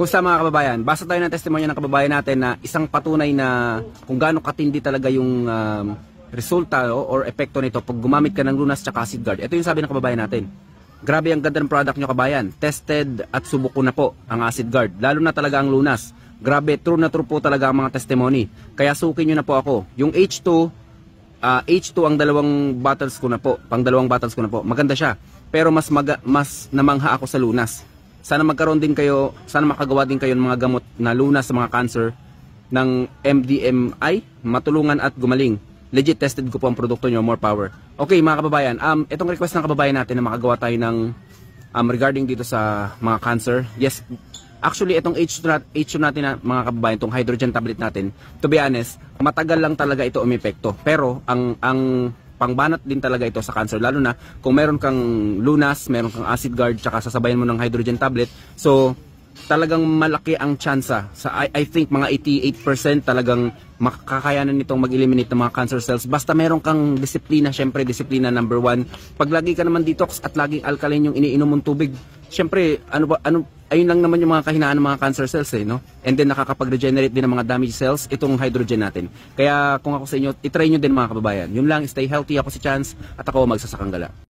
Kumusta mga kababayan? Basa tayo ng testimonya ng kababayan natin na isang patunay na kung gaano katindi talaga yung resulta or epekto nito pag gumamit ka ng Lunas tsaka Acid Guard. Ito yung sabi ng kababayan natin. Grabe ang ganda ng product nyo kabayan. Tested at subok ko na po ang Acid Guard. Lalo na talaga ang Lunas. Grabe, true na true po talaga ang mga testimony. Kaya sukin nyo na po ako. Yung H2 ang dalawang bottles ko na po. Pang dalawang bottles ko na po. Maganda siya. Pero mas namangha ako sa Lunas. Sana magkaroon din kayo, sana makagawa din kayo ng mga gamot na Lunas sa mga cancer ng MDMI, matulungan at gumaling. Legit tested ko po ang produkto nyo, more power. Okay mga kababayan, itong request ng kababayan natin na makagawa tayo ng regarding dito sa mga cancer. Yes, actually itong H2 natin na mga kababayan, itong hydrogen tablet natin, to be honest, matagal lang talaga ito umepekto. Pero ang pangbanat din talaga ito sa cancer, lalo na kung meron kang Lunas, meron kang Acid Guard, tsaka sasabayan mo ng hydrogen tablet. So talagang malaki ang tsansa sa I think mga 88% talagang makakayanan nitong mag-eliminate ng mga cancer cells basta meron kang disiplina. Syempre disiplina number 1. Pag lagi ka naman detox at laging alkaline yung iniinom mong tubig, syempre ayun lang naman yung mga kahinaan ng mga cancer cells no? And then nakakapag-regenerate din ng mga damaged cells itong hydrogen natin. Kaya kung ako sa inyo, itry nyo din mga kababayan. Yun lang, stay healthy. Ako si Chance at ako magsasakang gala.